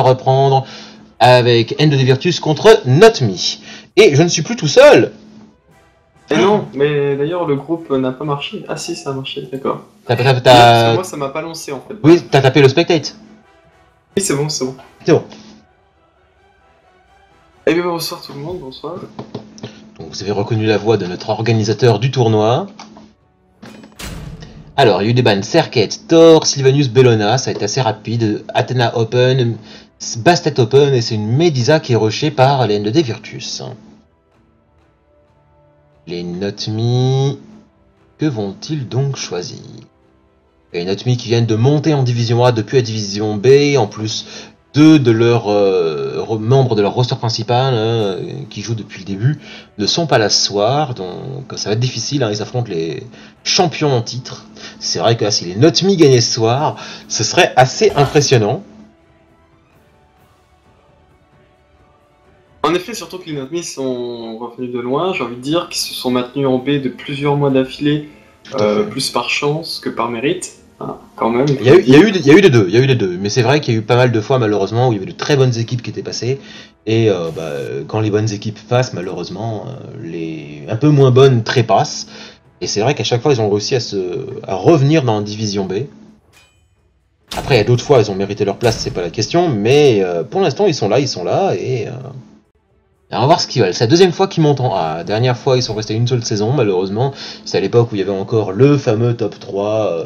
va reprendre avec End of the Virtus contre Not.Me. Et je ne suis plus tout seul. Et non, mais d'ailleurs le groupe n'a pas marché. Ah si, ça a marché, d'accord. Parce que moi ça m'a pas lancé en fait. Oui, t'as tapé le spectate. Oui, c'est bon, c'est bon. C'est bon. Eh bien bonsoir tout le monde, bonsoir. Donc, vous avez reconnu la voix de notre organisateur du tournoi. Alors, il y a eu des bans Serket, Thor, Sylvanus Bellona, ça a été assez rapide. Athena Open, Bastet Open, et c'est une Medusa qui est rushée par les End of the Virtus. Les Not.Me, que vont-ils donc choisir? Les Not.Me qui viennent de monter en division A depuis la division B, en plus deux de leurs membres de leur roster principal qui jouent depuis le début ne sont pas là ce soir, donc ça va être difficile, ils affrontent les champions en titre. C'est vrai que là, si les Not.Me gagnaient ce soir, ce serait assez impressionnant. En effet, surtout que les Not.Me sont revenus de loin, j'ai envie de dire qu'ils se sont maintenus en B de plusieurs mois d'affilée, plus par chance que par mérite. Ah, quand même. Il y a eu des deux, mais c'est vrai qu'il y a eu pas mal de fois malheureusement où il y avait de très bonnes équipes qui étaient passées, et quand les bonnes équipes passent, malheureusement, les un peu moins bonnes trépassent, et c'est vrai qu'à chaque fois ils ont réussi à revenir dans la division B. Après il y a d'autres fois ils ont mérité leur place, c'est pas la question, mais pour l'instant ils sont là, et on va voir ce qu'ils veulent. C'est la deuxième fois qu'ils montent en A. La dernière fois ils sont restés une seule saison malheureusement, c'est à l'époque où il y avait encore le fameux top 3.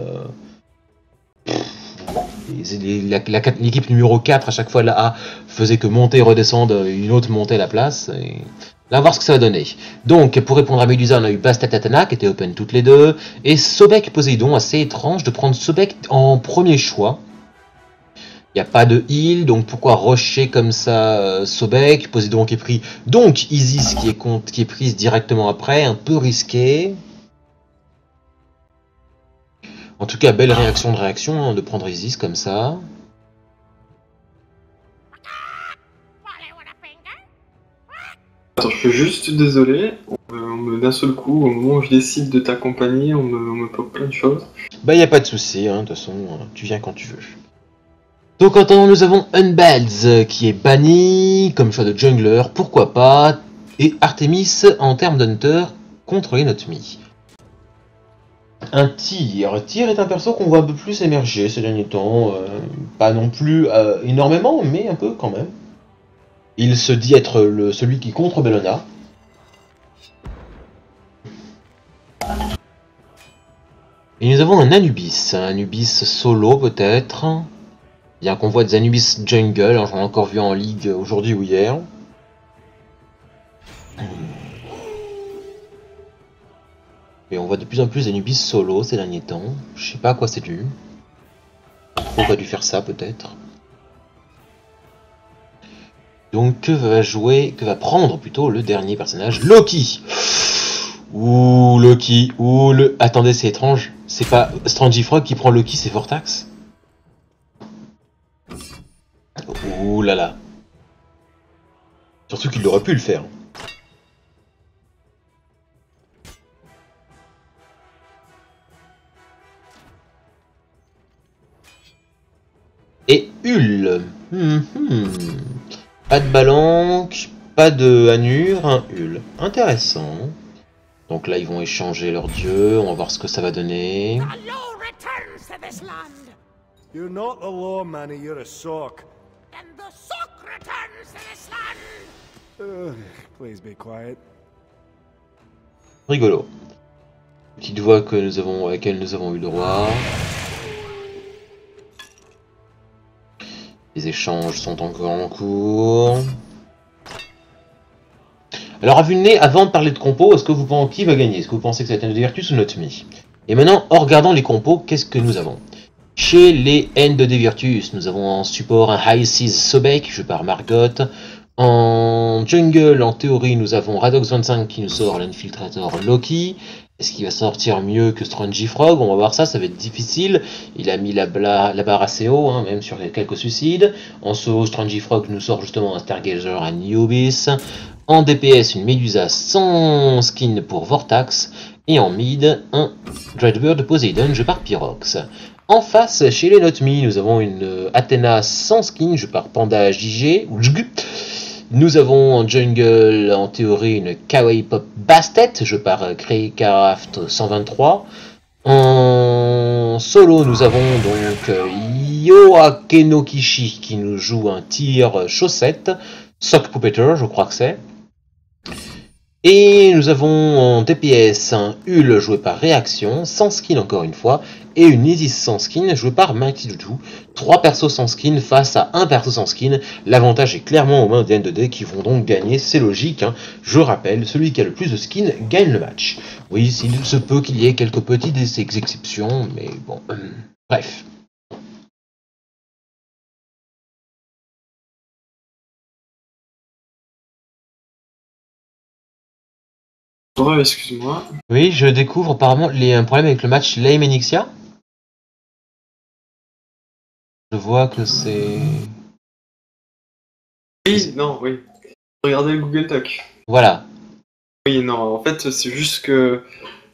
L'équipe numéro 4 à chaque fois la A faisait que monter et redescendre, une autre montait la place, et là on va voir ce que ça va donner. Donc pour répondre à Medusa, on a eu Bastet Athena qui était open toutes les deux, et Sobek Poséidon, assez étrange de prendre Sobek en premier choix. Il n'y a pas de heal, donc pourquoi rusher comme ça Sobek? Poséidon qui est pris, donc Isis qui est prise directement après, un peu risqué. En tout cas, belle réaction de prendre Isis comme ça. Attends, je suis juste désolé, d'un seul coup, au moment où je décide de t'accompagner, on me pop plein de choses. Bah, y a pas de souci, de toute façon, tu viens quand tu veux. Donc, en attendant, nous avons Unbelz qui est banni comme choix de jungler, pourquoi pas, et Artemis en termes d'hunter contre les Not.Me. Un Tyr. Tyr est un perso qu'on voit un peu plus émerger ces derniers temps. Pas non plus énormément, mais un peu quand même. Il se dit être celui qui contre Bellona. Et nous avons un Anubis solo peut-être. Bien qu'on voit des Anubis jungle, j'en ai encore vu en ligue aujourd'hui ou hier. Et on voit de plus en plus d'Anubis solo ces derniers temps. Je sais pas à quoi c'est dû. On va dû faire ça peut-être. Donc que va prendre plutôt le dernier personnage, Loki. Ouh, Loki, attendez, c'est étrange. C'est pas Strangifrog qui prend Loki, c'est Vortax. Ouh là là. Surtout qu'il aurait pu le faire. Et Hul. Pas de Balanque, pas de Anur, un Hul. Intéressant. Donc là, ils vont échanger leurs dieux. On va voir ce que ça va donner. You're not a law, Manny, you're a sock. And the sock returns to this land! Please be quiet. Rigolo. Petite voix que à laquelle nous avons eu droit. Les échanges sont encore en cours. Alors, à vue de nez, avant de parler de compos, est-ce que vous pensez qui va gagner? Est-ce que vous pensez que ça va être End of the Virtus ou Not.Me? Et maintenant, en regardant les compos, qu'est-ce que nous avons? Chez les End of the Virtus, nous avons en support un High Seas Sobek, joué par Margot. En jungle, en théorie, nous avons Radox25 qui nous sort l'infiltrator Loki. Est-ce qu'il va sortir mieux que Strangifrog? On va voir ça, ça va être difficile. Il a mis la barre assez haut, même sur quelques suicides. En solo, Strangifrog nous sort justement un Stargazer, un Niobis. En DPS, une Medusa sans skin pour Vortax. Et en mid, un Dreadbird Poseidon joué par Pyrox. En face, chez les Not Me, nous avons une Athéna sans skin, je par Panda JG, ou JG. Nous avons en jungle, en théorie, une Kawaii Pop Bastet, je par Craycraft 123. En solo, nous avons donc Yoakeno Kishi qui nous joue un tir chaussette, Sock Puppeter, je crois que c'est. Et nous avons en DPS un Hul joué par Réaction, sans skin encore une fois, et une Isis sans skin jouée par Mighty Doudou. 3 persos sans skin face à un perso sans skin. L'avantage est clairement aux mains des N2D qui vont donc gagner, c'est logique. Hein. Je rappelle, celui qui a le plus de skins gagne le match. Oui, il se peut qu'il y ait quelques petites exceptions, mais bon, bref. Ouais, excuse-moi. Oui, je découvre apparemment un problème avec le match Lame et Nixia. Je vois que c'est... Oui, non, oui. Regardez le Google Doc. Voilà. Oui, non, en fait, c'est juste que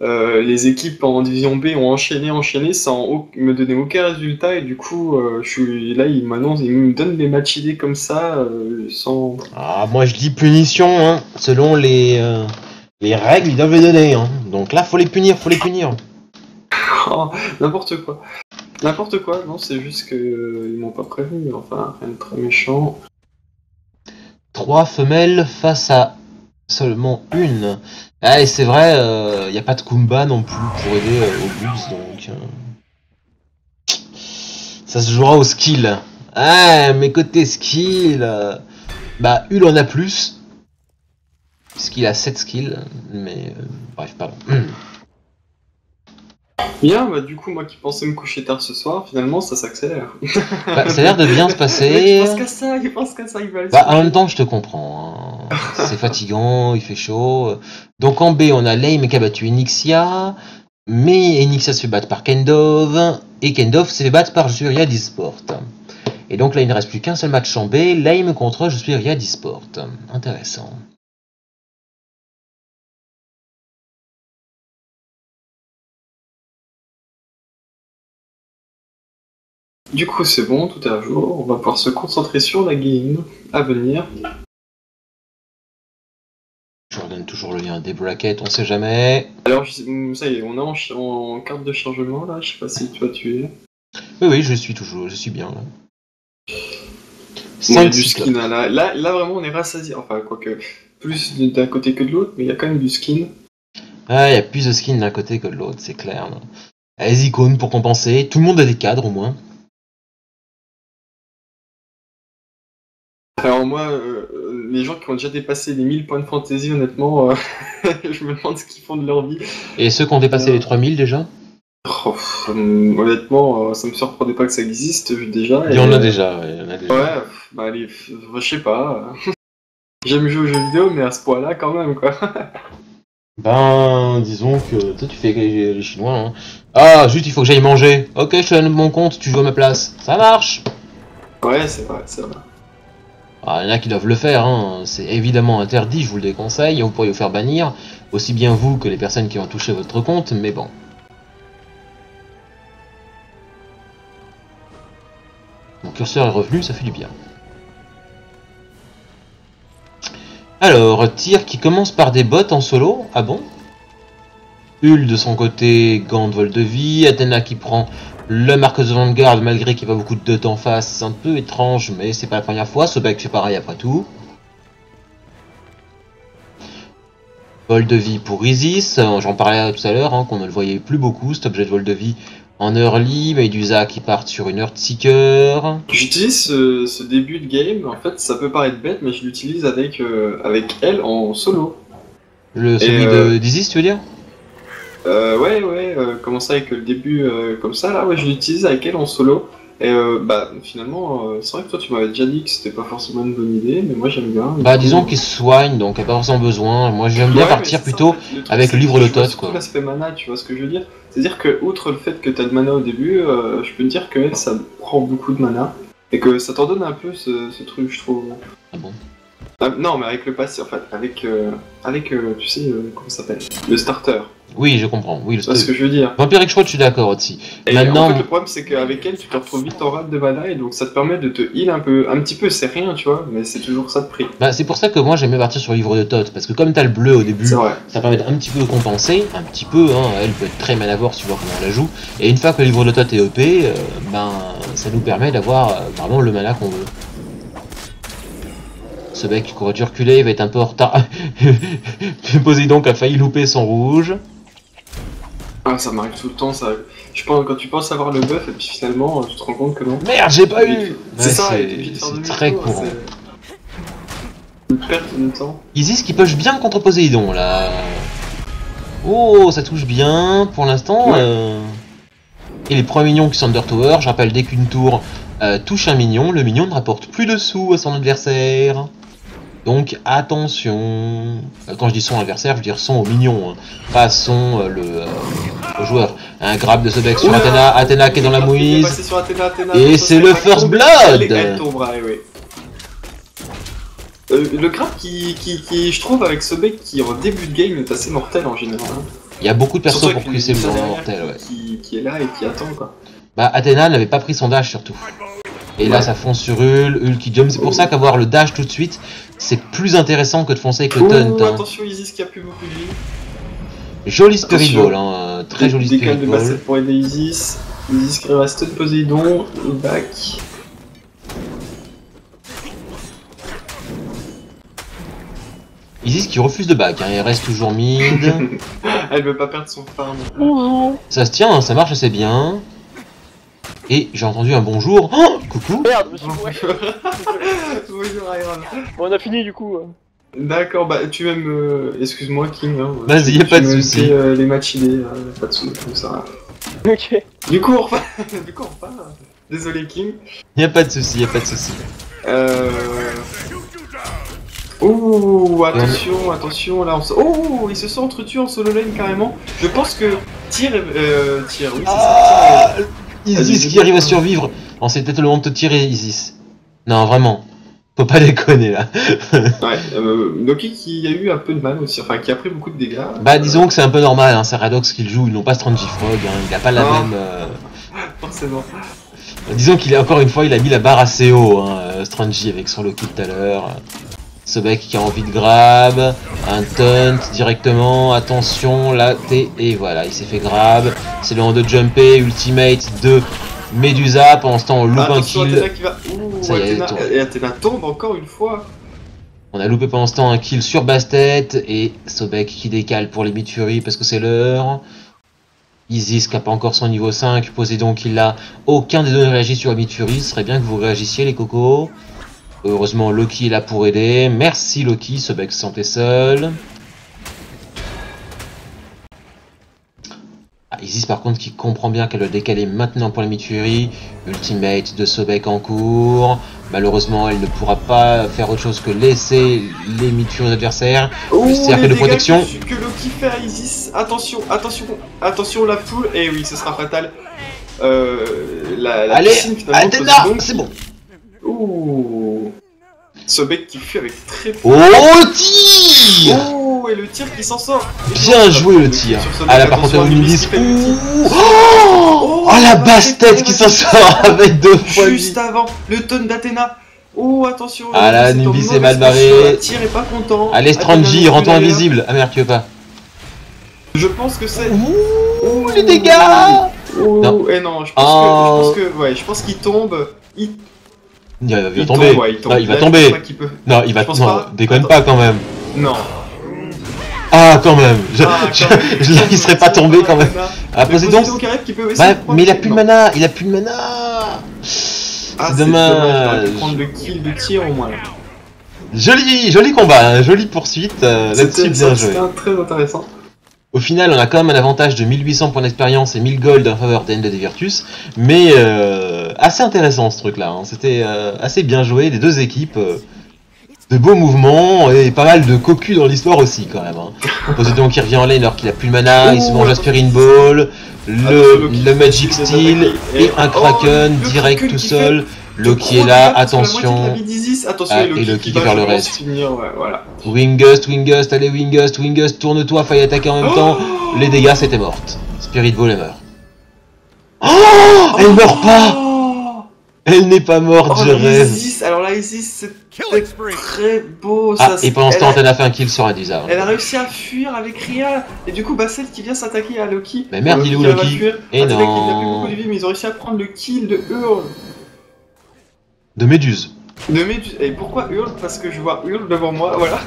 les équipes en division B ont enchaîné sans me donner aucun résultat, et du coup, je suis là, ils me donnent des matchs idées comme ça, sans... Ah, moi je dis punition, hein. Selon les règles, ils doivent les donner. Hein. Donc là, faut les punir. Oh, n'importe quoi. N'importe quoi, non, c'est juste que ils m'ont pas prévenu, enfin, rien de très méchant. 3 femelles face à seulement une. Ah, et c'est vrai, y a pas de Kumba non plus pour aider aux Bulls, donc... Ça se jouera au skill. Ah, mais côté skill... bah, Hul en a plus. Puisqu'il a 7 skills, mais... bref, pardon. Bien, bah du coup, moi qui pensais me coucher tard ce soir, finalement, ça s'accélère. Bah, ça a l'air de bien se passer. Il pense qu'à ça, il va aller. Bah, en même temps, je te comprends. Hein. C'est fatigant, il fait chaud. Donc en B, on a Lame qui a battu Enixia. Mais Enixia se fait battre par Kendov. Et Kendov se fait battre par Je suis Riyad eSport. Et donc là, il ne reste plus qu'un seul match en B. Lame contre Je suis Riyad eSport. Intéressant. Du coup, c'est bon, tout est à jour. On va pouvoir se concentrer sur la game à venir. Je redonne toujours le lien des brackets, on sait jamais. Alors, ça y est, on est en carte de chargement là. Je sais pas si toi tu es. Oui, je suis bien là. Il y a du skin là, vraiment, on est rassasié. Enfin, quoique, plus d'un côté que de l'autre, mais il y a quand même du skin. Ah, il y a plus de skins d'un côté que de l'autre, c'est clair. Les icônes pour compenser. Tout le monde a des cadres au moins. Alors moi, les gens qui ont déjà dépassé les 1000 points de fantasy, honnêtement, je me demande ce qu'ils font de leur vie. Et ceux qui ont dépassé les 3000 déjà? Honnêtement, ça me surprendait pas que ça existe déjà. Il y en a déjà, Ouais, bah allez, je sais pas. J'aime jouer aux jeux vidéo, mais à ce point-là quand même, quoi. Ben, disons que toi tu fais les Chinois. Hein. Ah, juste il faut que j'aille manger. Ok, je te donne mon compte, tu joues à ma place. Ça marche. Ouais, c'est vrai, c'est vrai. Ah, il y en a qui doivent le faire, hein. C'est évidemment interdit, je vous le déconseille, vous pourriez vous faire bannir, aussi bien vous que les personnes qui ont touché votre compte, mais bon. Mon curseur est revenu, ça fait du bien. Alors, tir qui commence par des bots en solo, ah bon? Hul de son côté, gant de vol de vie, Athéna qui prend le Marcus de Vanguard malgré qu'il n'y a pas beaucoup de dot en face, c'est un peu étrange mais c'est pas la première fois, Sobek fait pareil après tout. Vol de vie pour Isis, j'en parlais tout à l'heure, hein, qu'on ne le voyait plus beaucoup cet objet de vol de vie en early, Medusa qui part sur une Earthseeker. J'utilise ce début de game, en fait ça peut paraître bête mais je l'utilise avec elle en solo. Celui d'Isis tu veux dire? Ouais, comment ça avec le début comme ça là, ouais je l'utilise avec elle en solo. Et bah finalement, c'est vrai que toi tu m'avais déjà dit que c'était pas forcément une bonne idée, mais moi j'aime bien. Bah disons qu'il se soigne, donc il n'y a pas forcément besoin. Moi j'aime bien partir plutôt en fait, avec le livre Lotus quoi. L'aspect mana, tu vois ce que je veux dire? C'est-à-dire que outre le fait que t'as de mana au début, je peux te dire que ça prend beaucoup de mana, et que ça t'en donne un peu ce truc je trouve. Ah bon? Non, mais avec le passé, en fait, avec tu sais, comment ça s'appelle? Le starter. Oui, je comprends. Oui, C'est ce que je veux dire. Vampiric Shroud, je suis d'accord aussi. Et Maintenant, en fait, le problème, c'est qu'avec elle, tu te retrouves vite en rate de mana, et donc ça te permet de te heal un petit peu, c'est rien, tu vois, mais c'est toujours ça de prix. bah, c'est pour ça que moi j'aimais partir sur Livre de Thoth, parce que comme t'as le bleu au début, C'est vrai. ça permet un petit peu de compenser, un petit peu, hein, elle peut être très manavore si tu vois comment on la joue, et une fois que le Livre de Thoth est EP, ben, ça nous permet d'avoir vraiment le mana qu'on veut. Ce mec qui aurait dû reculer, il va être un peu en retard. Poséidon qui a failli louper son rouge. Ah, ça m'arrive tout le temps, ça. Je pense, quand tu penses avoir le buff, et puis finalement, tu te rends compte que non. Merde, j'ai pas eu. C'est Ouais, ça, et puis de faire c'est demi-tour, très courant. C'est une perte de temps. Isis qui push bien contre Poséidon là. Oh, ça touche bien pour l'instant. Ouais. Et les premiers minions qui sont Under Tower, je rappelle, dès qu'une tour touche un minion, le minion ne rapporte plus de sous à son adversaire. Donc attention. Quand je dis son adversaire, je veux dire son au minion, hein. Pas son au joueur. Un grab de ce bec sur Athéna, Athéna qui est dans la mouise. Et c'est le First Blood. Elle tombera, oui. Le grab qui, je trouve, avec ce bec qui en début de game est assez mortel en général. Hein. Il y a beaucoup de persos Surtout pour avec crisser le derrière mortel, ouais. qui est là et qui attend, quoi. Bah Athéna n'avait pas pris son dash surtout. Et là ça fonce sur Ul qui jump. C'est pour ça qu'avoir le dash tout de suite, c'est plus intéressant que de foncer avec le taunt. Hein. Attention Isis qui a plus beaucoup de vie. Joli Spirit Ball, hein. Très joli Spirit Décale de Ball. bassette pour aider Isis. Isis qui arrive à stun Poséidon, il back. Isis qui refuse de back, hein. Il reste toujours mid. Elle veut pas perdre son farm. Ça se tient, hein, ça marche assez bien. Et j'ai entendu un bonjour. Oh, coucou. Merde, je me suis fourré. Bonjour Iron. Bon, on a fini du coup. D'accord, bah tu vas me... Excuse-moi King, hein. Vas-y, y'a pas de soucis. Les matchs idées, pas de soucis, comme ça. Ok. Du coup on repart. Désolé King. Y'a pas de soucis, y'a pas de soucis. Ouh, attention, attention, là on se... Oh, ils se sont entretués en solo lane carrément. Je pense que Tyr, oui c'est ça, Tyr. Isis qui arrive à survivre. On c'est peut-être le moment de te tirer, Isis. Non, vraiment. Faut pas déconner là. Ouais, Loki qui a eu un peu de mal aussi, enfin qui a pris beaucoup de dégâts. Bah disons que c'est un peu normal, hein, c'est Radox qui le joue, ils n'ont pas Strangy Frog, hein, il a pas la Non. même... Forcément. Disons qu'il est encore une fois, il a mis la barre assez haut, hein, Strangy avec son Loki tout à l'heure. Ce mec qui a envie de grab, un taunt directement, attention, là, et voilà, il s'est fait grab. C'est le moment de jumper, ultimate de Medusa, pendant ce temps on loupe un Attention, kill. Athéna qui va... Ouh, Ça y est, Athéna... tombe. Et Athéna tombe encore une fois. On a loupé pendant ce temps un kill sur Bastet, et Sobek qui décale pour les Mid-Fury parce que c'est l'heure. Isis qui n'a pas encore son niveau 5, Poséidon qui l'a. Aucun des deux ne réagit sur la Mid-Fury, ce serait bien que vous réagissiez les cocos. Heureusement Loki est là pour aider, merci Loki, Sobek se sentait seul. Isis par contre qui comprend bien qu'elle doit décaler maintenant pour les Mid-Fury. Ultimate de Sobek en cours. Malheureusement elle ne pourra pas faire autre chose que laisser les Mid-Fury adversaires. Le cercle de protection. Que Loki fait à Isis. Attention, attention, attention la foule. Et oui, ce sera fatal. La Allez, piscine finalement. Athéna, c'est bon. Ouh. Sobek qui fuit avec très peu. Oh, tir. Oh, et le tir qui s'en sort. Bien joué le tir. Ah là par contre on Nimbis. Oh la basse tête qui s'en sort avec deux fois. Juste avant le tonne d'Athéna. Oh attention. Ah là Nimbis est mal barré. Le tir est pas content. Allez Strangy, rends-toi invisible. Ah merde tu veux pas. Je pense que c'est... Ouh les dégâts. Oh, Non. et non, je pense qu'il tombe. Il va tomber. Ouais, il tombe. Non, il va Là, tomber. je pense pas qu'il peut. Non, il va... Je pense Non, pas. déconne Attends. pas quand même. Non. Ah, quand même. Quand même. Il serait pas tombé quand même. Ah, Poséidon. Qui peut Ouais, mais il a plus de Non. mana. Il a plus de mana. Ah, C'est dommage. Il aurait pu prendre le kill de tir au moins. Joli combat, hein, jolie poursuite. Là-dessus, bien joué. C'était très intéressant. Au final, on a quand même un avantage de 1800 points d'expérience et 1000 gold en faveur d'End de Virtus. Mais assez intéressant ce truc-là. Hein. C'était assez bien joué, les deux équipes. De beaux mouvements et pas mal de cocus dans l'histoire aussi quand même. Hein. Poséidon qui revient en lane alors qu'il a plus de mana, il se mange un Spirit Ball, le Magic Steel et un Kraken direct tout seul. Loki est là, attention. Attention, Ah, et Loki, et Loki qui qui va perd le je pense, reste. finir, ouais, voilà. Wingust, allez Wingust, tourne-toi, faille attaquer en même temps. Les dégâts, c'était morte. Spirit Ball est mort. Oh, elle meurt pas. Oh, Elle n'est pas morte, oh, je la rêve. Isis, alors la Isis, c'est Killing spree. très beau. Ah, ça, et pendant ce temps, Athena fait un kill sur Adusa. Elle a réussi à fuir avec Ria, et du coup, Basset qui vient s'attaquer à Loki. Mais merde, il est où, qui va Loki? fuir. Et Athena qui n'a plus non. beaucoup de vie, mais ils ont réussi à prendre le kill de Hurl. De Méduse. Et pourquoi Hurl? Parce que je vois Hurl devant moi, voilà.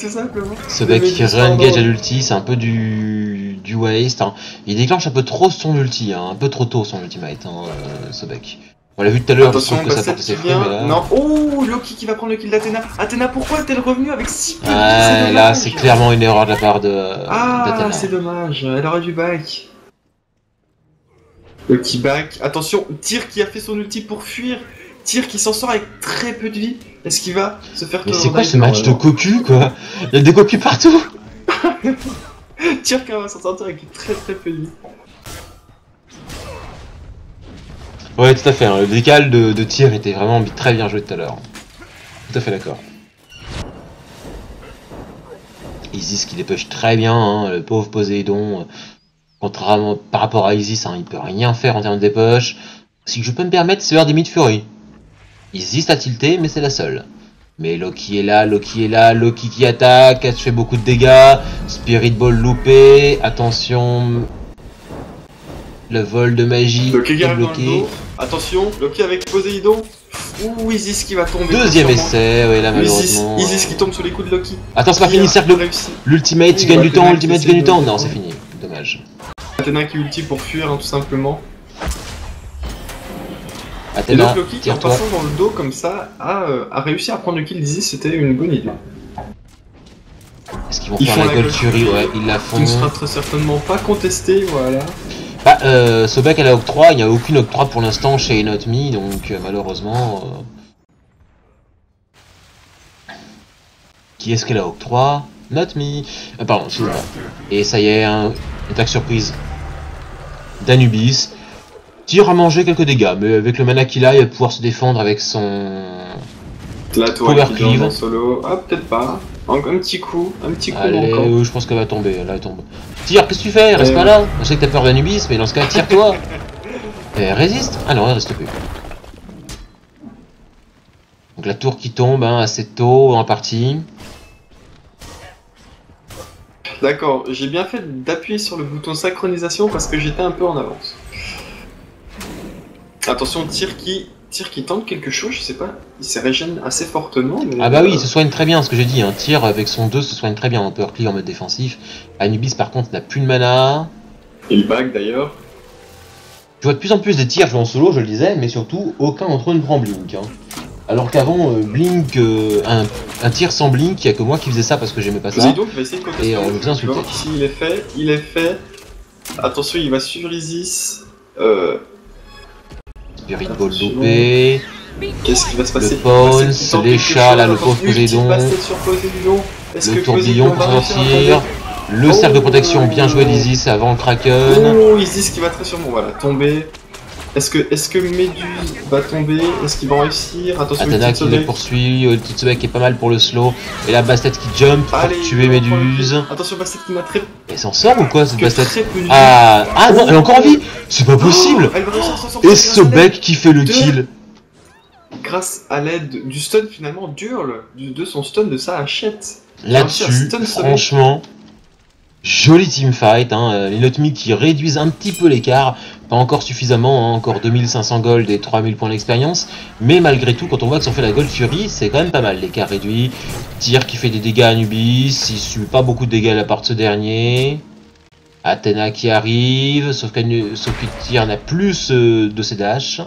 Tout simplement. Ce mec qui Méduse, re-engage pardon. à l'ulti, c'est un peu du waste. Hein. Il déclenche un peu trop son ulti, hein. Un peu trop tôt son ultimate, hein, ce mec. On l'a vu tout à l'heure, je Attention, trouve que ça Basset porte ses qui fruits, vient. mais là... Non, oh, Loki qui va prendre le kill d'Athéna. Athéna, pourquoi est-elle revenue avec si peu de vie? C'est Ouais, là dommage. c'est clairement une erreur de la part de Ah, d'Athena. c'est dommage, elle aurait dû back. Loki back. Attention, Tyr qui a fait son ulti pour fuir. Tyr qui s'en sort avec très peu de vie. Est-ce qu'il va se faire Mais tourner c'est quoi en ce dive? match de cocu quoi? Il y a des cocus partout. Tyr qui va s'en sortir avec très peu de vie. Ouais, tout à fait, hein. Le décal de tir était vraiment très bien joué tout à l'heure. Tout à fait d'accord. Isis qui dépush très bien, hein, le pauvre Poséidon. Contrairement par rapport à Isis, hein, il peut rien faire en termes de dépush. Si je peux me permettre, c'est l'heure des mid-fury. Isis a tilté, mais c'est la seule. Mais Loki est là, Loki qui attaque, elle fait beaucoup de dégâts. Spirit Ball loupé, attention. Le vol de magie Loki qui est arrive dans le bloqué. dos. Attention, Loki avec Poséidon. Ouh, Isis qui va tomber. Deuxième sûrement. essai, ouais là malheureusement. Isis qui tombe sous les coups de Loki. Attends, c'est pas Qui fini, a cercle. réussi. L'ultimate, tu Oui, gagnes bah, du temps, Athéna l'ultimate, qui tu gagnes du essaie temps. de- Non, c'est fini. Dommage. Athéna qui ulti pour fuir, hein, tout simplement. Et Athéna, donc Loki, en tire-toi. passant dans le dos comme ça, a réussi à prendre le kill d'Isis, c'était une bonne idée. Est-ce qu'ils vont Ils faire font la la Gold Gold Fury? Fury. Ouais, ils la Qui ne font. sera très certainement pas contesté, voilà. Bah, Sobek elle a octroi, il n'y a aucune octroi pour l'instant chez Not Me, donc malheureusement. Qui est-ce qu'elle a octroi? Not Me. Pardon, excusez-moi. Et ça y est, une attaque surprise d'Anubis. Tire à manger quelques dégâts, mais avec le mana qu'il a, il va pouvoir se défendre avec son. La tour Power qui cleave. tombe en solo. Ah, peut-être pas. Un petit coup Allez, encore. je pense qu'elle va tomber, là elle tombe. Tire, qu'est-ce que tu fais? Reste pas là. Je sais que t'as peur d'Anubis, mais dans ce cas, tire-toi. Et résiste. Ah non, elle reste plus. Donc la tour qui tombe, hein, assez tôt en partie. D'accord, j'ai bien fait d'appuyer sur le bouton synchronisation parce que j'étais un peu en avance. Attention, Tyr qui tente quelque chose, je sais pas, il se régène assez fortement. Mais Ah bah oui, il se soigne très bien, ce que j'ai dit. Un tir avec son 2 se soigne très bien en power cleave en mode défensif. Anubis par contre n'a plus de mana. Il bug d'ailleurs. Je vois de plus en plus de tirs joués en solo, je le disais, mais surtout aucun d'entre eux ne prend Blink. Hein. Alors qu'avant, Blink, un tir sans Blink, il n'y a que moi qui faisais ça parce que j'aimais pas ça. Poséidon qui va essayer de contester. Et je vous insulte. Ici il est fait. Attention, il va suivre Isis. Spirit Ball loupé. Qu'est-ce qui va se passer? Le Pons, Bastet qui tente les quelque chats, là, chose, le pauvre attention, ulti Poséidon. Bastet sur Poséidon. Est-ce Le que tourbillon Poséidon pour va réussir à sortir. tomber? Le cercle de Oh. protection bien joué d'Isis avant le Kraken. Oh, Isis qui va très sûrement voilà, tomber. Est-ce que Méduse va tomber? Est-ce qu'il va réussir? Attention, Athena ulti qui de le Sobek. poursuit, Tsubek qui est pas mal pour le slow. Et la Bastet qui jump pour Allez, tuer on prend le Méduse. kill. Attention, Bastet qui n'a très Elle s'en sort ou quoi cette Bastet? très peu de vie. Ah non, elle est encore en vie. C'est pas possible. Oh, elle va réussir à s'en sortir Et grâce à Sobek qui fait le de- kill. grâce à l'aide du stun finalement d'Hurl, de son stun de sa hachette. Là-dessus, Stun Sobek. franchement, joli teamfight. Hein. Les Not Me qui réduisent un petit peu l'écart. Pas encore suffisamment, hein, encore 2500 gold et 3000 points d'expérience. Mais malgré tout, quand on voit qu'ils ont fait la Gold Fury, c'est quand même pas mal. L'écart réduit. Tyr qui fait des dégâts à Anubis. Il subit pas beaucoup de dégâts à la part de ce dernier. Athéna qui arrive. Sauf que Tyr n'a plus de ses dashs.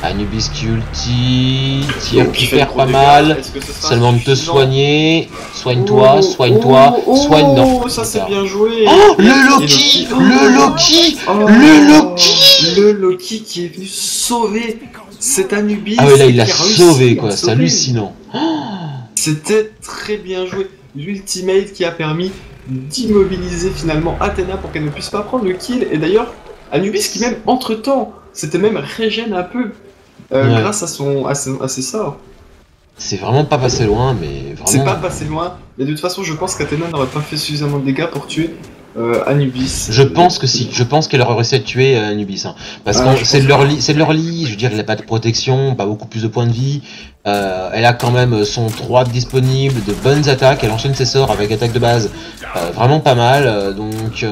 Anubis qui ulti. Tyr qui fait perd trop pas de mal. dégâts. Est-ce que ce sera Seulement de te suffisant? soigner. Soigne-toi, soigne-toi, soigne. Non. Ça c'est D'accord. bien joué. Oh, Et le Loki, oh, le Loki, oh, le Loki. le Loki qui est venu sauver cet Anubis. Ah ouais, là il l'a qui a réussi sauvé à quoi, le c'est sauver. hallucinant. C'était très bien joué. L'ultimate qui a permis d'immobiliser finalement Athéna pour qu'elle ne puisse pas prendre le kill. Et d'ailleurs, Anubis qui même entre temps C'était même régène un peu Ouais. grâce à ses sorts. C'est vraiment pas passé loin, mais vraiment... C'est pas passé loin, mais de toute façon, je pense qu'Athéna n'aurait pas fait suffisamment de dégâts pour tuer Anubis. Je pense que si, je pense qu'elle aurait réussi à tuer Anubis, hein. Parce Ah, que je c'est pense leur lit, c'est leur lit, je veux dire, il a pas de protection, pas beaucoup plus de points de vie, elle a quand même son 3 disponible, de bonnes attaques, elle enchaîne ses sorts avec attaque de base, vraiment pas mal, donc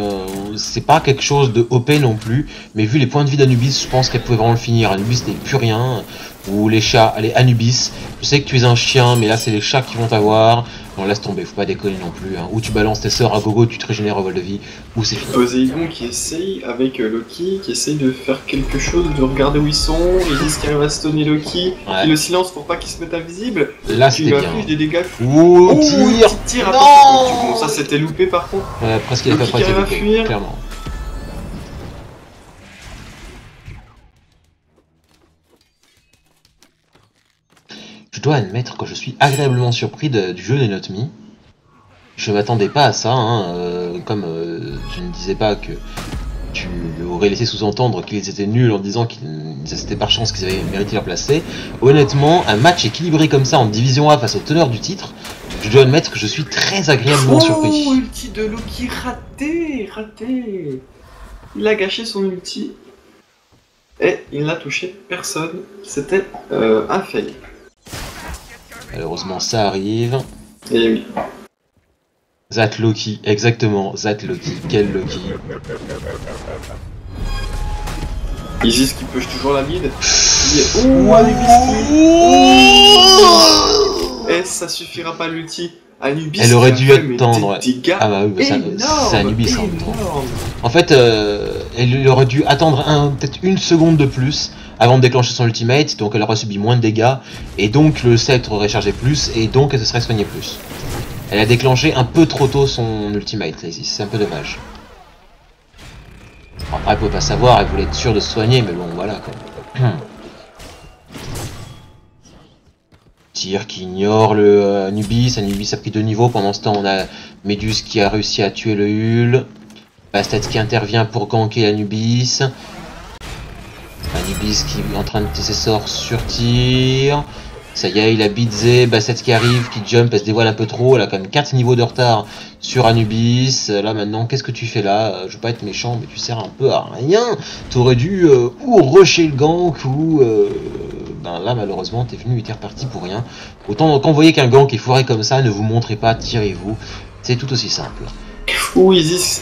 c'est pas quelque chose de OP non plus, mais vu les points de vie d'Anubis, je pense qu'elle pouvait vraiment le finir. Anubis n'est plus rien, ou les chats, allez Anubis, je sais que tu es un chien, mais là c'est les chats qui vont t'avoir. Non, laisse tomber, faut pas déconner non plus, hein. Ou tu balances tes sorts à gogo, tu te régénères au vol de vie, ou c'est fini. Poséidon qui essaye avec Loki, qui essaye de faire quelque chose, de regarder où ils sont, Isis qui arrive à stunner Loki, Ouais. et le silence pour pas qu'il se mette invisible, Là qui c'était lui bien. inflige des dégâts. Ouh, Oh, tire petit tir, Non attention. Bon, ça c'était loupé par contre. Ouais, presque il a Loki fait qui arrive à après, fuir. clairement. Je dois admettre que je suis agréablement surpris du jeu des Not Me. Je m'attendais pas à ça, hein, comme je ne disais pas que tu aurais laissé sous-entendre qu'ils étaient nuls en disant que c'était par chance qu'ils avaient mérité leur placé. Honnêtement, un match équilibré comme ça en Division A face au teneur du titre, je dois admettre que je suis très agréablement Oh, surpris. ulti de Loki raté. Il a gâché son ulti. Et il n'a touché personne. C'était un fail. Malheureusement, ça arrive. Et oui. That Loki, exactement, That Loki, quel Loki. Isis qui push toujours la mid. Oh, Anubis qui... Et ça suffira pas l'ulti. Anubis Elle aurait qui dû a fait, mais attendre, des dégâts Ah bah oui, bah énormes, c'est Anubis en même temps. énormes. En fait, elle aurait dû attendre peut-être une seconde de plus avant de déclencher son ultimate, donc elle aurait subi moins de dégâts, et donc le sceptre aurait chargé plus, et donc elle se serait soignée plus. Elle a déclenché un peu trop tôt son ultimate, là, ici, c'est un peu dommage. Après, elle pouvait pas savoir, elle voulait être sûre de se soigner, mais bon, voilà quoi. Tyr qui ignore le Anubis. Anubis a pris 2 niveaux. Pendant ce temps, on a Méduse qui a réussi à tuer le Hul. Bastet qui intervient pour ganker Anubis. Anubis qui est en train de tester ses sorts sur Tyr. Ça y est, il a Bizé. Bastet qui arrive, qui jump, elle se dévoile un peu trop. Elle a quand même 4 niveaux de retard sur Anubis. Là maintenant, qu'est-ce que tu fais là? Je veux pas être méchant, mais tu sers un peu à rien. T'aurais dû ou rusher le gank ou... Ben là malheureusement t'es venu et t'es reparti pour rien. Autant quand vous voyez qu'un gank est foiré comme ça, ne vous montrez pas, tirez-vous. C'est tout aussi simple. Ouh, Isis.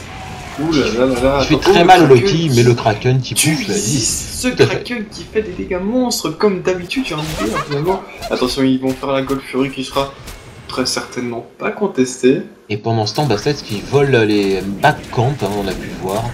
Ouh là là là là. Tu fais Attends, très oh, mal au le Kraken Loki, qui mais le Kraken qui tue bouffe la vie. Isis. Ce Tout à fait. Kraken qui fait des dégâts monstres comme d'habitude sur un idée finalement. Attention, ils vont faire la Gold Fury qui sera très certainement pas contestée. Et pendant ce temps, Bastet qui vole les backcamps, hein, on a pu le voir.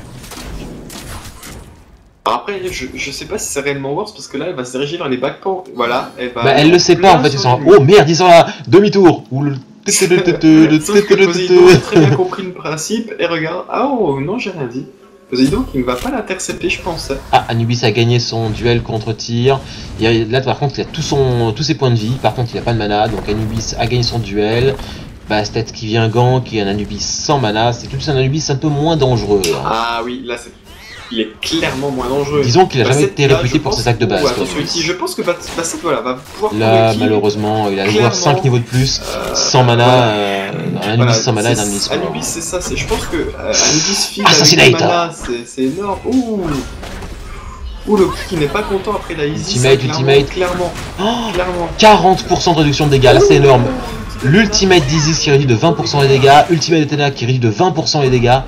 Alors après, je sais pas si c'est réellement worse parce que là, elle va se diriger vers les backpans. Voilà, elle va. Bah elle le sait pas en fait, ils sont... Oh merde, ils sont là, demi-tour. Ou le... Sauf que Poséidon a très bien compris le principe et regarde. Ah oh non, j'ai rien dit. Poséidon qui ne va pas l'intercepter, je pensais. Ah, Anubis a gagné son duel contre Tyr. Là par contre, il a tous ses points de vie. Par contre, il a pas de mana, donc Anubis a gagné son duel. Bastet qui vient gank, qui est un Anubis sans mana. C'est tout un Anubis un peu moins dangereux, hein. Ah oui, là c'est. Il est clairement moins dangereux. Disons qu'il a jamais Bastet, été là, réputé je pour pense- ses actes de base. Ouais, quoi. attention ici, je pense que Bastet voilà, va pouvoir Là, prendre le kill. malheureusement, il a Clairement, voir 5 niveaux de plus, sans mana, voilà. un Anubis Voilà, sans mana et un c'est- Anubis sans mana. Anubis, c'est ça, je pense que Anubis file avec Assassinate. le mana, c'est énorme. Ouh, le qui n'est pas content après la Isis. Ultimate, ultimate. Clairement, Oh, clairement. 40% de réduction de dégâts, là c'est énorme. L'ultimate d'Isis qui réduit de 20% les dégâts, ultimate d'Athena qui réduit de 20% les dégâts.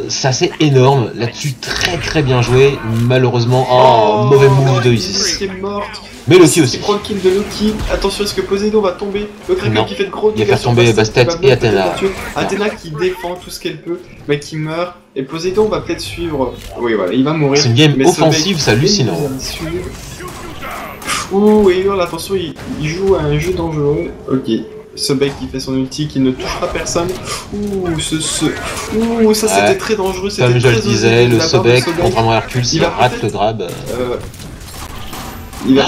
C'est assez énorme, là-dessus très bien joué. Malheureusement, mauvais move de Isis. Qui est morte. Mais Loki aussi. C'est prend le kill de Loki. Attention, est-ce que Poséidon va tomber? Le Kraken Non. qui fait de gros Il va dégâts faire sur tomber Bastet, Bastet qui va et Athéna. peut-être tuer. Athéna qui défend tout ce qu'elle peut, mais qui meurt. Et Poséidon va peut-être suivre. Oui, voilà, il va mourir. C'est une game Mais ce offensive, mec, c'est hallucinant. il va suivre. Ouh, et hurle, attention, il joue à un jeu dangereux. Ok. Ce mec qui fait son ulti, qui ne touchera personne. Ouh, Ouh, ça c'était Ouais. très dangereux. C'était Comme je très le osé disais, de le la part de Sobek, Sobek. contrairement à Hercule, s'il Il va rate peut-être- le grab. Il va.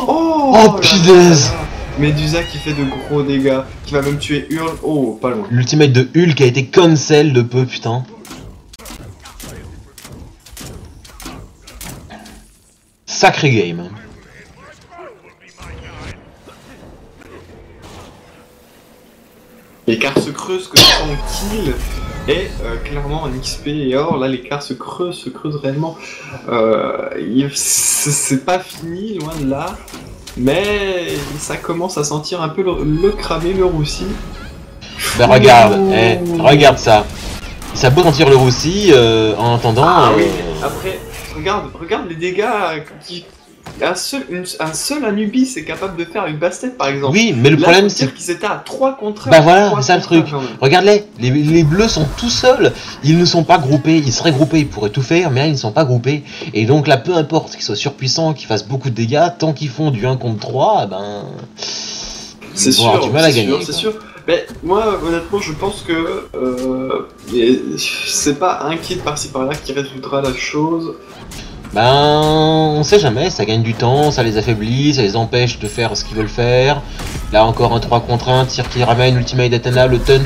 Oh, punaise. Medusa qui fait de gros dégâts, qui va même tuer Hurl. Oh, pas loin. L'ultimate de Hulk a été cancel de peu, putain. sacré game. Les cartes se creusent que son kill est clairement un XP et or. Là, les cartes se creusent réellement. C'est pas fini, loin de là. Mais ça commence à sentir un peu le cramé, le roussi. Ben regarde, regarde ça. Ça a beau sentir le roussi, en attendant... Ah oui, après, regarde les dégâts qui... Un seul Anubis est capable de faire avec Bastet par exemple. Oui, mais le là, problème c'est qu'ils étaient à 3 contre 1. Bah voilà, c'est ça le truc. Regarde-les, les bleus sont tout seuls. Ils ne sont pas groupés. Ils seraient groupés, ils pourraient tout faire, mais là ils ne sont pas groupés. Et donc là, peu importe qu'ils soient surpuissants, qu'ils fassent beaucoup de dégâts, tant qu'ils font du 1 contre 3, ben... C'est ils vont avoir sûr, du mal à gagner. c'est sûr. Mais moi, honnêtement, je pense que c'est pas un kill par-ci par-là qui résoudra la chose. Ben, on sait jamais, ça gagne du temps, ça les affaiblit, ça les empêche de faire ce qu'ils veulent faire. Là encore un 3 contre 1, tir qui ramène, ultimate d'Athena, le taunt,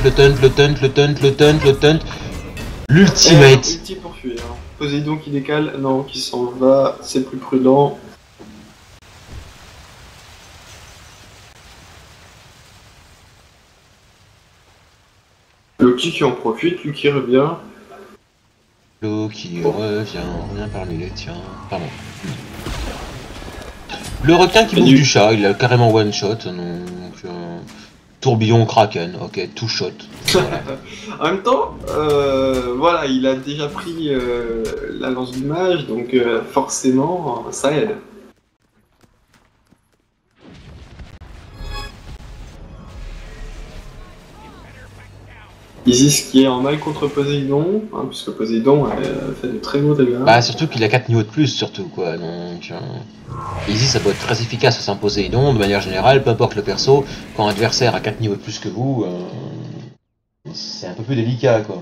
l'ultimate. Ulti pour fuir. Poséidon qui décale, non, qui s'en va, c'est plus prudent. Loki qui en profite, lui qui revient. L'eau qui revient parmi les tiens. Pardon. Le requin qui bouffe du chat, il a carrément one shot. Donc, tourbillon Kraken, ok, two shot. Voilà. En même temps, voilà, il a déjà pris la lance du mage, donc forcément, ça aide. Isis qui est en mal contre Poséidon, hein, puisque Poséidon fait de très gros dégâts. Bah surtout qu'il a 4 niveaux de plus surtout quoi, donc... Isis ça doit être très efficace face à un Poséidon, de manière générale, peu importe le perso, quand un adversaire a 4 niveaux de plus que vous, c'est un peu plus délicat quoi.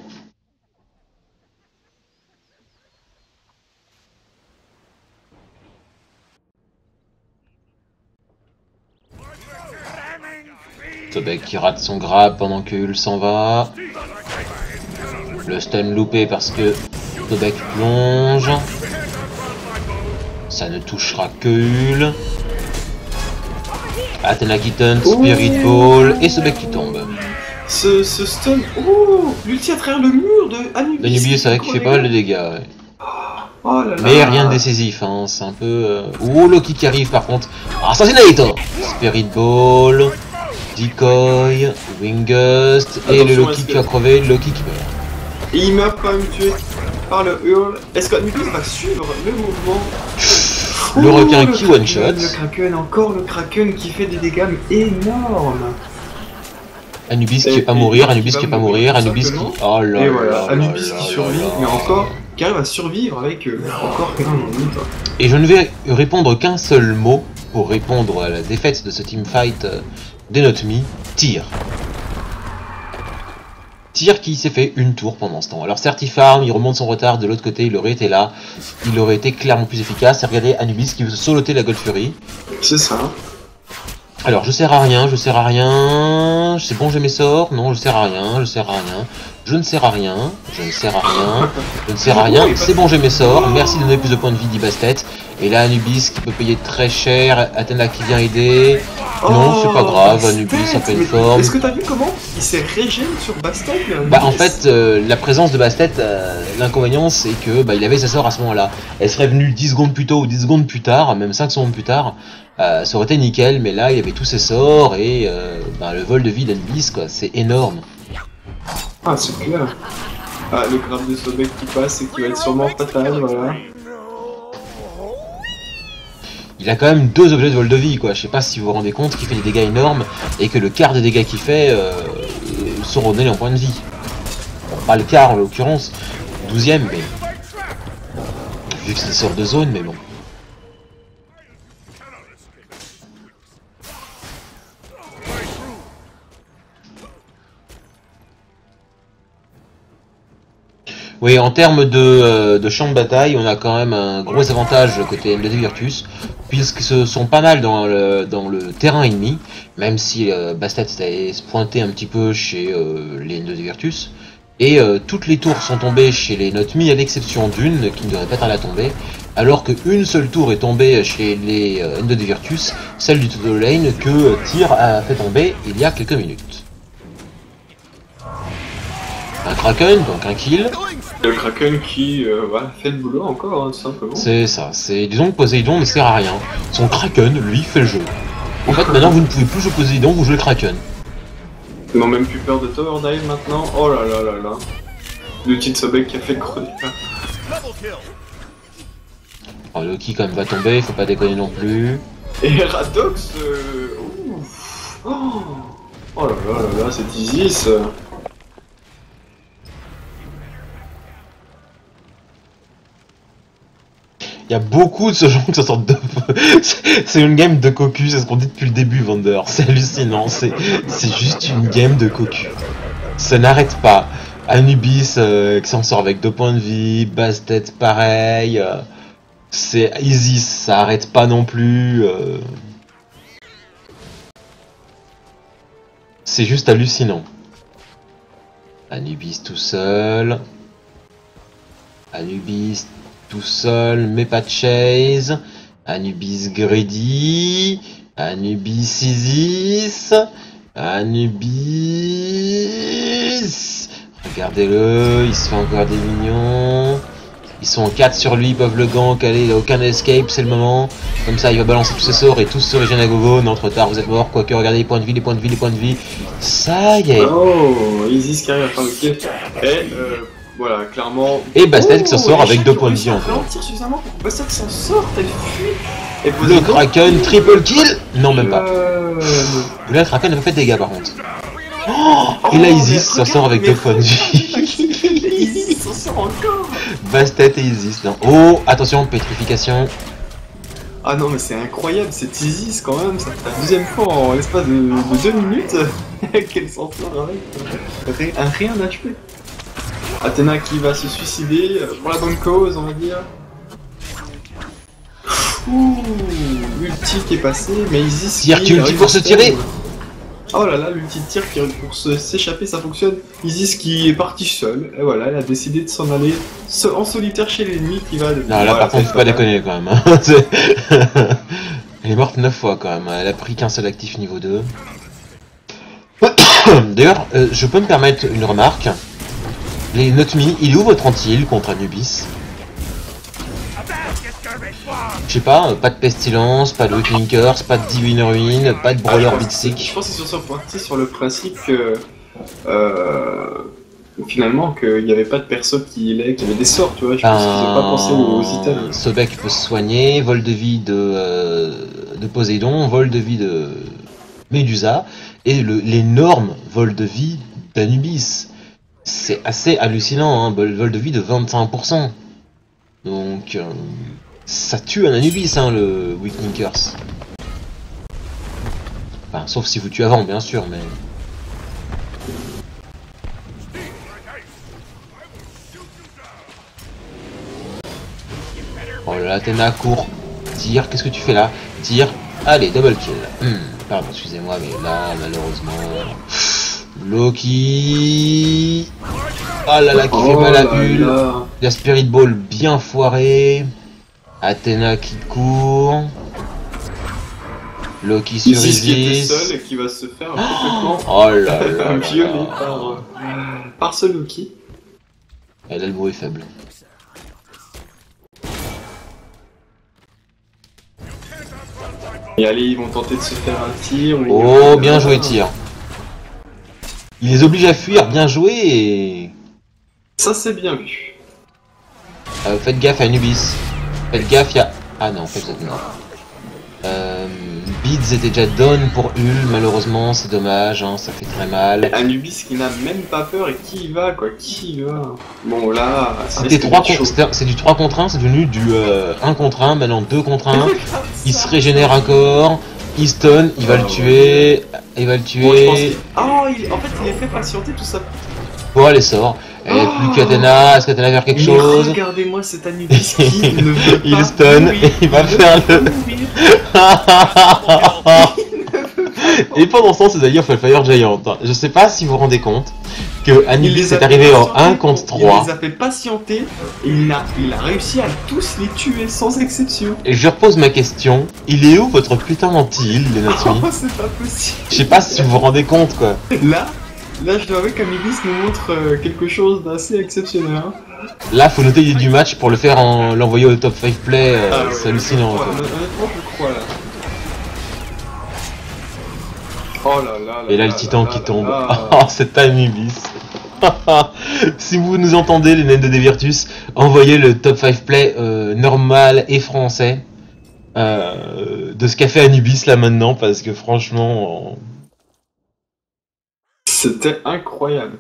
Sobek qui rate son grab pendant que Hul s'en va. Le stun loupé parce que Sobek plonge. Ça ne touchera que Hul. Athena qui taunt, Spirit Ball et Sobek qui tombe. Ce stun, oh, l'ulti à travers le mur de Anubis. Anubis c'est vrai qu'il fait pas mal de dégâts. Ouais. Oh là là. Mais rien de décisif, hein. C'est un peu... Oh, Loki qui arrive par contre. Assassinator. Spirit Ball. Decoy, Wingust, et le Loki qui a crevé, Loki qui meurt. Et il meurt quand même tué par le hurl. Est-ce qu'Anubis va suivre le mouvement? Le requin qui one-shot. Le Kraken, encore le Kraken qui fait des dégâts énormes. Anubis qui fait pas mourir, Anubis qui fait pas mourir, Anubis qui... Oh là et voilà, là Anubis là qui là survit, là mais là. encore, qui arrive à survivre avec encore 15 minutes. Et je ne vais répondre qu'un seul mot pour répondre à la défaite de ce teamfight d'Enotmi, tir. Tir qui s'est fait une tour pendant ce temps. Alors certes il farm, il remonte son retard, de l'autre côté il aurait été là, il aurait été clairement plus efficace. Et regardez Anubis qui veut soloter la Gold Fury. C'est ça. Alors je sers à rien, c'est bon j'ai mes sorts, non je sers à rien, je ne sers à rien, c'est bon j'ai mes sorts, merci de donner plus de points de vie dit Bastet. Et là Anubis qui peut payer très cher, Athena qui vient aider, non c'est pas grave, Anubis a fait une forme. Est-ce que t'as vu comment il s'est régène sur Bastet? Bah en fait la présence de Bastet, l'inconvénient c'est que il avait ses sorts à ce moment là. Elle serait venue 10 secondes plus tôt ou 10 secondes plus tard, même 5 secondes plus tard, ça aurait été nickel, mais là il y avait tous ses sorts et le vol de vie d'Anubis quoi, c'est énorme. Ah c'est clair. Ah le grab de Sobek qui passe et qui va être sûrement fatal, voilà. Il a quand même 2 objets de vol de vie quoi, je sais pas si vous vous rendez compte qu'il fait des dégâts énormes et que le quart des dégâts qu'il fait sont redonnés en points de vie. Bon, pas le quart en l'occurrence, 12ème mais... Vu que c'est des sorts de zone mais bon. Oui, en termes de champ de bataille, on a quand même un gros avantage côté N2D Virtus, puisque ce sont pas mal dans le terrain ennemi, même si Bastet s'est pointé un petit peu chez les N2D Virtus, Et toutes les tours sont tombées chez les Notmi, à l'exception d'une qui ne devrait pas tarder à tomber, alors qu'une seule tour est tombée chez les End of Virtus, celle du Todo Lane que Tyr a fait tomber il y a quelques minutes. Un Kraken, donc un kill. Le Kraken qui voilà, fait le boulot encore, hein, tout simplement. C'est ça, c'est disons que Poséidon ne sert à rien. Son Kraken, lui, fait le jeu. En fait, maintenant vous ne pouvez plus jouer Poséidon, vous jouez Kraken. Ils n'ont même plus peur de Tower Dive maintenant. Oh là là là là. Le petit Sobek qui a fait crever. Alors, Loki quand même va tomber, faut pas déconner non plus. Et Radox, ouf. Oh là là là là, c'est Isis. Il y a beaucoup de ce genre qui s'en sortent de... C'est une game de cocu, c'est ce qu'on dit depuis le début, Vander. C'est hallucinant, c'est juste une game de cocu. Ça n'arrête pas. Anubis qui s'en sort avec 2 points de vie, Bastet pareil. C'est Isis, ça arrête pas non plus. C'est juste hallucinant. Anubis tout seul. Anubis tout seul, mais pas de chase. Anubis greedy. Anubis Isis. Anubis. Regardez-le, il se fait encore des mignons. Ils sont 4 sur lui, ils peuvent le gank, allez, il a aucun escape, c'est le moment. Comme ça, il va balancer tous ses sorts et tous se régènent à gogo. Non, trop tard, vous êtes mort. Quoique, regardez les points de vie, les points de vie, les points de vie. Ça y est. Oh, Isis qui arrive à faire le kill. Et voilà, clairement. Et Bastet qui s'en sort avec 2 points de vie encore. Ralentir suffisamment pour que Bastet s'en sorte, elle fuit. Et Le Kraken, triple kill. Non, même pas. Là, le Kraken n'a pas fait de dégâts par contre. Oh, et là, Isis s'en sort avec 2 points de vie. Isis s'en sort encore. Bastet et Isis. Non. Oh, attention, pétrification. Ah non, mais c'est incroyable, c'est Isis quand même. Ça fait la deuxième fois en l'espace de 2 minutes qu'elle s'en sort avec rien à tuer. Athéna qui va se suicider pour la bonne cause, on va dire. Ouh, l'ulti qui est passé, mais Isis. Tire qui ulti pour se tirer. Oh là là, l'ulti de tir qui pour s'échapper, ça fonctionne. Isis qui est partie seule, et voilà, elle a décidé de s'en aller en solitaire chez l'ennemi qui va. Non, là voilà, par contre, faut pas déconner quand même. Hein. Elle est morte 9 fois quand même. Elle a pris qu'un seul actif niveau 2. D'ailleurs, je peux me permettre une remarque. Les Notmi, il est où votre anti-heal contre Anubis? Je sais pas, pas de pestilence, pas de weakling curse, pas de divine ruine, pas de brawler beatsick. Je pense qu'ils se sont pointés sur le principe que finalement qu'il n'y avait pas de perso qui healait, qu'il y avait des sorts, tu vois. Je pense qu'ils n'ont pas pensé aux items. Sobek peut se soigner, vol de vie de Poséidon, vol de vie de Médusa et l'énorme vol de vie d'Anubis. C'est assez hallucinant, hein, vol de vie de 25%. Donc, ça tue un Anubis, hein, le Weakling Curse. Enfin, sauf si vous tuez avant, bien sûr, mais... Oh là là, Athéna, cours. Tire, qu'est-ce que tu fais là? Tire, allez, double kill. Pardon, excusez-moi, mais là, malheureusement... Loki. Oh là là, qui fait mal à Bulle. La Spirit Ball bien foiré. Athéna qui court. Loki sur Isis qui était Isis. seul et qui va se faire complètement Oh là là. violer par ce Loki. Elle a le bruit faible. Et allez, ils vont tenter de se faire un tir. Oh, bien joué, tir. Il les oblige à fuir, bien joué et... Ça c'est bien vu. Faites gaffe à Anubis. Faites gaffe, il y a... Ah non, en fait, vous êtes mort. Beads était déjà down pour Hul, malheureusement, c'est dommage, hein, ça fait très mal. Anubis qui n'a même pas peur et qui y va, quoi, qui y va. Bon là, c'est du 3 contre 1, c'est devenu du 1 contre 1, maintenant 2 contre 1. Il se régénère encore, il stun, il va le tuer, il va le tuer. Bon, je pense en fait, il est fait patienter tout ça. Bon, elle sort. Elle est plus qu'Athéna, est-ce qu'Athéna va faire quelque chose? Regardez-moi cet Anubis qui ne veut pas il stun, mourir, il va faire le... Et pendant ce temps, c'est d'ailleurs Fire Giant. Je sais pas si vous vous rendez compte que Anubis est arrivé en 1 contre 3. Il les a fait patienter et il a réussi à tous les tuer sans exception. Et je repose ma question, il est où votre putain d'anti-heal, les Natsumi? Oh, c'est pas possible. Je sais pas si vous vous rendez compte, quoi. Là, je dois avouer qu'Anubis nous montre quelque chose d'assez exceptionnel. Hein. Là, faut noter du match pour le faire l'envoyer au top 5 play, Ah, c'est ouais, hallucinant. ouais, Quoi. honnêtement, je crois là. Oh là là là. Et là, le titan qui tombe. Oh, c'est Anubis. Si vous nous entendez, les naines de Devirtus, envoyez le top 5 play normal et français de ce qu'a fait Anubis là maintenant, parce que franchement... C'était incroyable.